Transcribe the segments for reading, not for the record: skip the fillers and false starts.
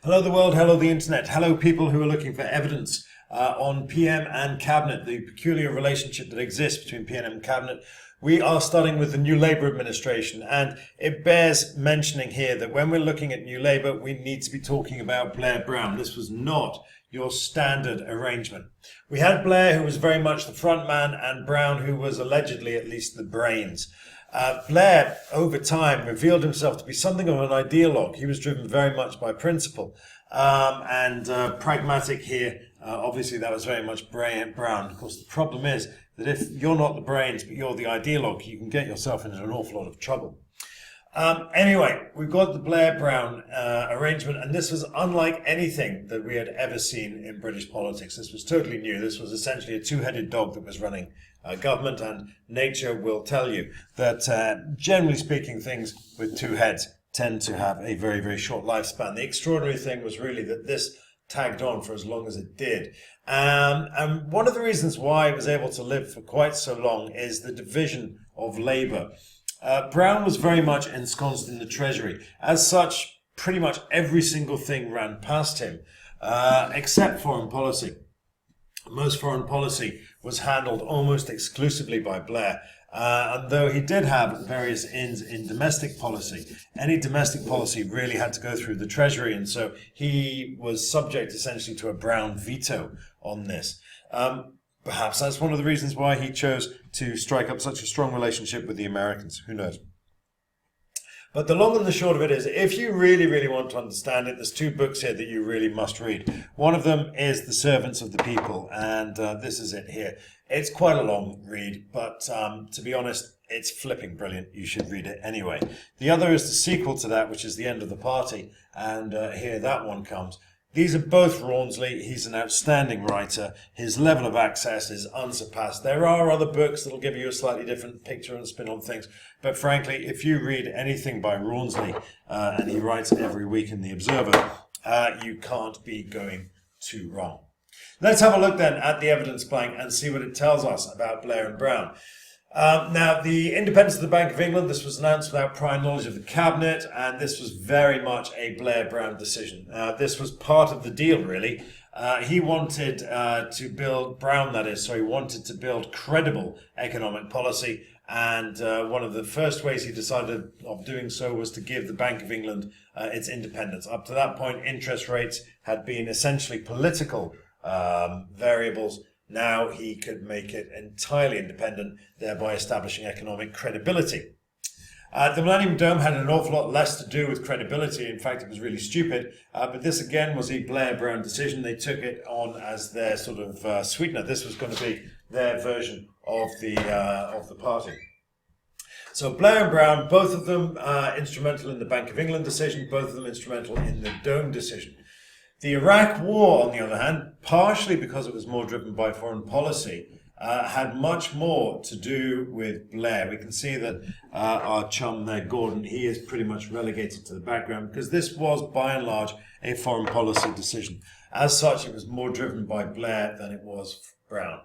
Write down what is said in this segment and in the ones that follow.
Hello the world, hello the internet, hello people who are looking for evidence on PM and Cabinet, the peculiar relationship that exists between PM and Cabinet. We are starting with the New Labour administration, and it bears mentioning here that when we're looking at New Labour, we need to be talking about Blair Brown. This was not your standard arrangement. We had Blair, who was very much the front man, and Brown, who was allegedly at least the brains. Blair, over time, revealed himself to be something of an ideologue. He was driven very much by principle and pragmatic here. Obviously, that was very much Brown. Of course, the problem is that if you're not the brains, but you're the ideologue, you can get yourself into an awful lot of trouble. Anyway, we've got the Blair-Brown arrangement, and this was unlike anything that we had ever seen in British politics. This was totally new. This was essentially a two-headed dog that was running government, and nature will tell you that, generally speaking, things with two heads tend to have a very, very short lifespan. The extraordinary thing was really that this tagged on for as long as it did. And one of the reasons why it was able to live for quite so long is the division of Labour. Brown was very much ensconced in the Treasury. As such, pretty much every single thing ran past him, except foreign policy. Most foreign policy was handled almost exclusively by Blair. And though he did have various ins in domestic policy, any domestic policy really had to go through the Treasury, and so he was subject essentially to a Brown veto on this. Perhaps that's one of the reasons why he chose to strike up such a strong relationship with the Americans. Who knows? But the long and the short of it is, if you really, really want to understand it, there's two books here that you really must read. One of them is The Servants of the People, and this is it here. It's quite a long read, but to be honest, it's flipping brilliant. You should read it anyway. The other is the sequel to that, which is The End of the Party, and here that one comes. These are both Rawnsley. He's an outstanding writer. His level of access is unsurpassed. There are other books that'll give you a slightly different picture and spin on things. But frankly, if you read anything by Rawnsley, and he writes every week in The Observer, you can't be going too wrong. Let's have a look then at the evidence blank and see what it tells us about Blair and Brown. Now, the independence of the Bank of England, this was announced without prior knowledge of the Cabinet, and this was very much a Blair-Brown decision. This was part of the deal, really. He wanted to build, Brown that is, so he wanted to build credible economic policy, and one of the first ways he decided of doing so was to give the Bank of England its independence. Up to that point, interest rates had been essentially political variables. Now he could make it entirely independent, thereby establishing economic credibility. The Millennium Dome had an awful lot less to do with credibility. In fact, it was really stupid. But this again was a Blair-Brown decision. They took it on as their sort of sweetener. This was going to be their version of the party. So Blair and Brown, both of them instrumental in the Bank of England decision, both of them instrumental in the Dome decision. The Iraq War, on the other hand, partially because it was more driven by foreign policy, had much more to do with Blair. We can see that our chum there, Gordon, he is pretty much relegated to the background because this was, by and large, a foreign policy decision. As such, it was more driven by Blair than it was Brown.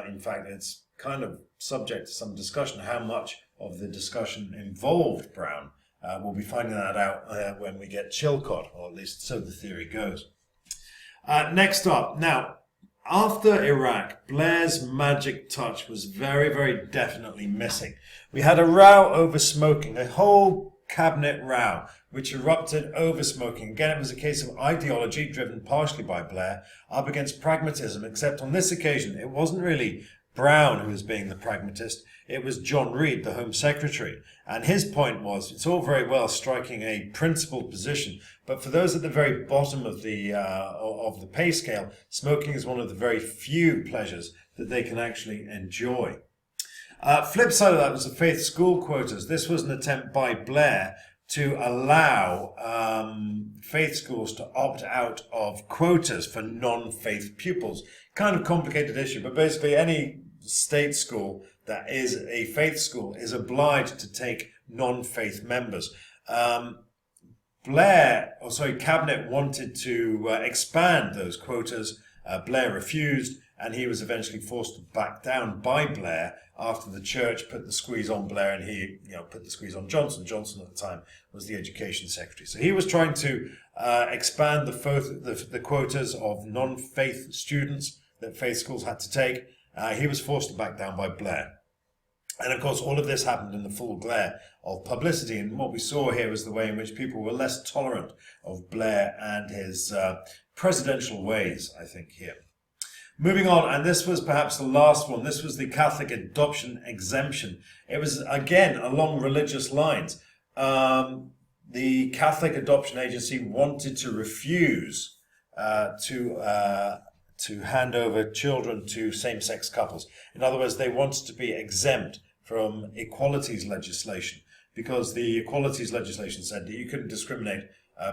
In fact, it's kind of subject to some discussion how much of the discussion involved Brown. We'll be finding that out when we get Chilcot, or at least so the theory goes. Next up, now, after Iraq, Blair's magic touch was very, very definitely missing. We had a row over smoking, a whole cabinet row, which erupted over smoking. Again, it was a case of ideology, driven partially by Blair, up against pragmatism, except on this occasion, it wasn't really Brown who was being the pragmatist. It was John Reid, the Home Secretary. And his point was, it's all very well striking a principled position, but for those at the very bottom of the pay scale, smoking is one of the very few pleasures that they can actually enjoy. Flip side of that was the faith school quotas. This was an attempt by Blair to allow faith schools to opt out of quotas for non-faith pupils. Kind of complicated issue, but basically any state school that is a faith school is obliged to take non-faith members. Cabinet wanted to expand those quotas. Blair refused, and he was eventually forced to back down by Blair after the church put the squeeze on Blair, and he put the squeeze on Johnson. Johnson at the time was the education secretary. So he was trying to expand the quotas of non-faith students that faith schools had to take. He was forced to back down by Blair. And of course, all of this happened in the full glare of publicity. And what we saw here was the way in which people were less tolerant of Blair and his presidential ways, I think, here. Moving on, and this was perhaps the last one. This was the Catholic adoption exemption. It was, again, along religious lines. The Catholic Adoption Agency wanted to refuse to hand over children to same-sex couples. In other words, they wanted to be exempt from equalities legislation, because the equalities legislation said that you couldn't discriminate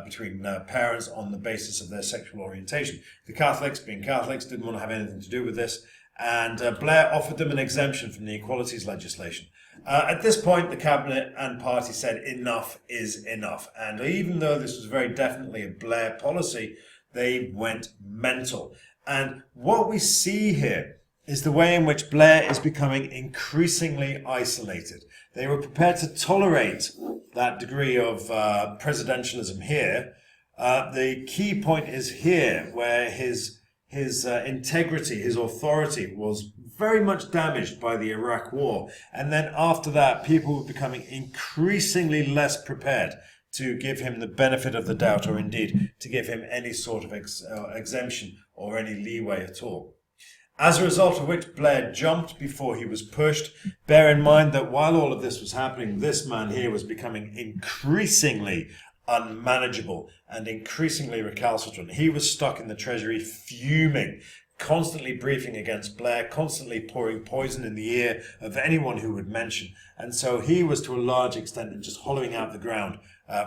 between parents on the basis of their sexual orientation. The Catholics, being Catholics, didn't want to have anything to do with this, and Blair offered them an exemption from the equalities legislation. At this point, the cabinet and party said enough is enough, and even though this was very definitely a Blair policy, they went mental. And what we see here is the way in which Blair is becoming increasingly isolated. They were prepared to tolerate that degree of presidentialism here. The key point is here, where his integrity, his authority was very much damaged by the Iraq War. And then after that, people were becoming increasingly less prepared to give him the benefit of the doubt, or indeed to give him any sort of exemption or any leeway at all. As a result of which, Blair jumped before he was pushed. Bear in mind that while all of this was happening, this man here was becoming increasingly unmanageable and increasingly recalcitrant. He was stuck in the Treasury fuming, constantly briefing against Blair, constantly pouring poison in the ear of anyone who would mention. And so he was to a large extent just hollowing out the ground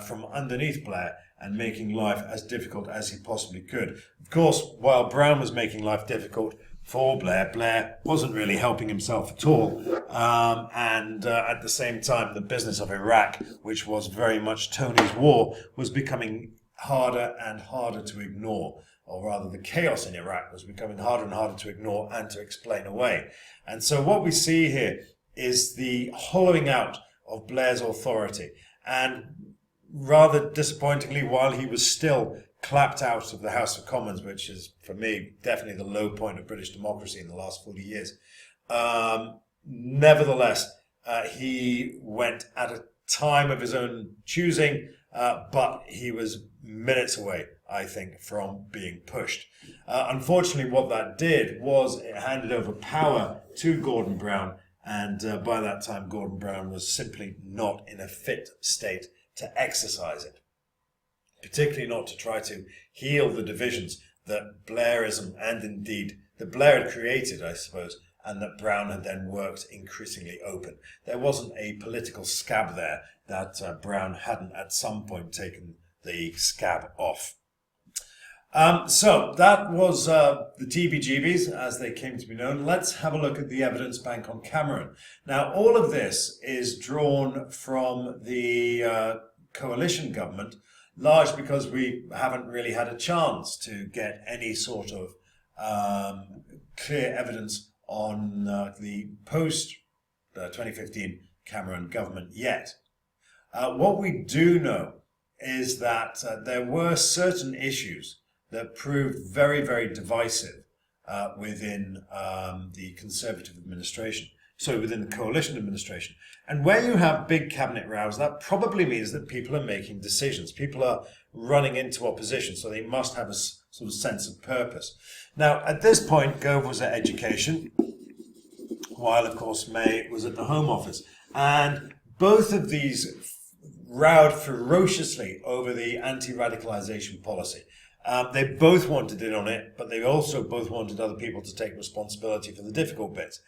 from underneath Blair and making life as difficult as he possibly could. Of course, while Brown was making life difficult for Blair, Blair wasn't really helping himself at all. And at the same time, the business of Iraq, which was very much Tony's war, was becoming harder and harder to ignore. Or rather, the chaos in Iraq was becoming harder and harder to ignore and to explain away. And so what we see here is the hollowing out of Blair's authority. And rather disappointingly, while he was still clapped out of the House of Commons, which is, for me, definitely the low point of British democracy in the last 40 years. Nevertheless, he went at a time of his own choosing, but he was minutes away, I think, from being pushed. Unfortunately, what that did was it handed over power to Gordon Brown, and by that time, Gordon Brown was simply not in a fit state to exercise it. Particularly not to try to heal the divisions that Blairism and indeed that Blair had created, I suppose, and that Brown had then worked increasingly open. There wasn't a political scab there that Brown hadn't at some point taken the scab off. So that was the TBGBs as they came to be known. Let's have a look at the evidence bank on Cameron. Now, all of this is drawn from the coalition government, largely because we haven't really had a chance to get any sort of clear evidence on the post-2015 Cameron government yet. What we do know is that there were certain issues that proved very, very divisive within the Conservative administration. So within the coalition administration. And where you have big cabinet rows, that probably means that people are making decisions. People are running into opposition, so they must have a sort of sense of purpose. Now, at this point, Gove was at education, while, of course, May was at the Home Office. And both of these rowed ferociously over the anti-radicalisation policy. They both wanted in on it, but they also both wanted other people to take responsibility for the difficult bits.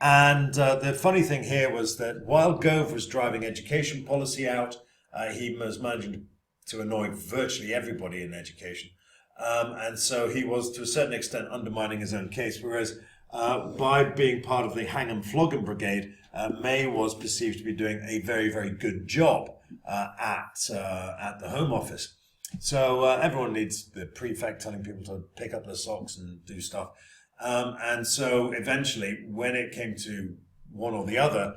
And the funny thing here was that while Gove was driving education policy out, he was managing to annoy virtually everybody in education. And so he was, to a certain extent, undermining his own case, whereas by being part of the hang and flog 'em brigade, May was perceived to be doing a very, very good job at the Home Office. So everyone needs the prefect telling people to pick up their socks and do stuff. And so eventually, when it came to one or the other,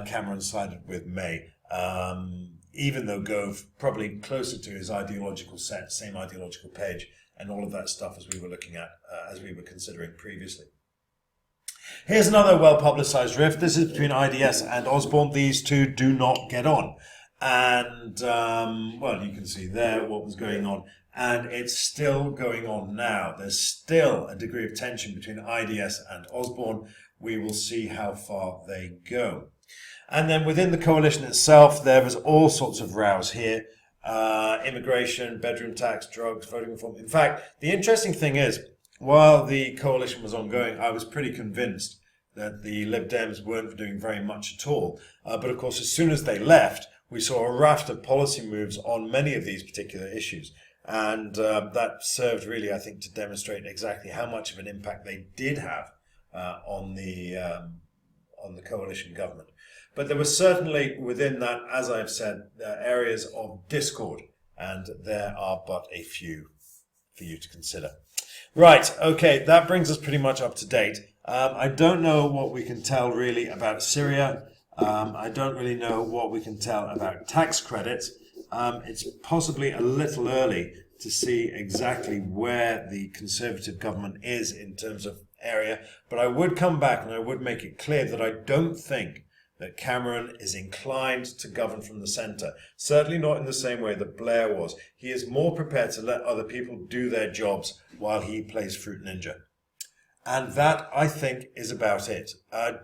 Cameron sided with May. Even though Gove probably closer to his ideological set, same ideological page, and all of that stuff as we were looking at, as we were considering previously. Here's another well-publicized rift. This is between IDS and Osborne. These two do not get on. And, well, you can see there what was going on. And it's still going on now. There's still a degree of tension between IDS and Osborne. We will see how far they go. And then within the coalition itself, there was all sorts of rows here. Immigration, bedroom tax, drugs, voting reform. In fact, the interesting thing is, while the coalition was ongoing, I was pretty convinced that the Lib Dems weren't doing very much at all. But of course, as soon as they left, we saw a raft of policy moves on many of these particular issues. And that served really, I think, to demonstrate exactly how much of an impact they did have on the coalition government. But there were certainly within that, as I've said, areas of discord, and there are but a few for you to consider. Right, okay, that brings us pretty much up to date. I don't know what we can tell really about Syria. I don't really know what we can tell about tax credits. It's possibly a little early to see exactly where the Conservative government is in terms of area, but I would come back and I would make it clear that I don't think that Cameron is inclined to govern from the centre. Certainly not in the same way that Blair was. He is more prepared to let other people do their jobs while he plays Fruit Ninja. And that, I think, is about it.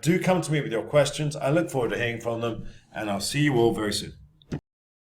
Do come to me with your questions. I look forward to hearing from them, and I'll see you all very soon.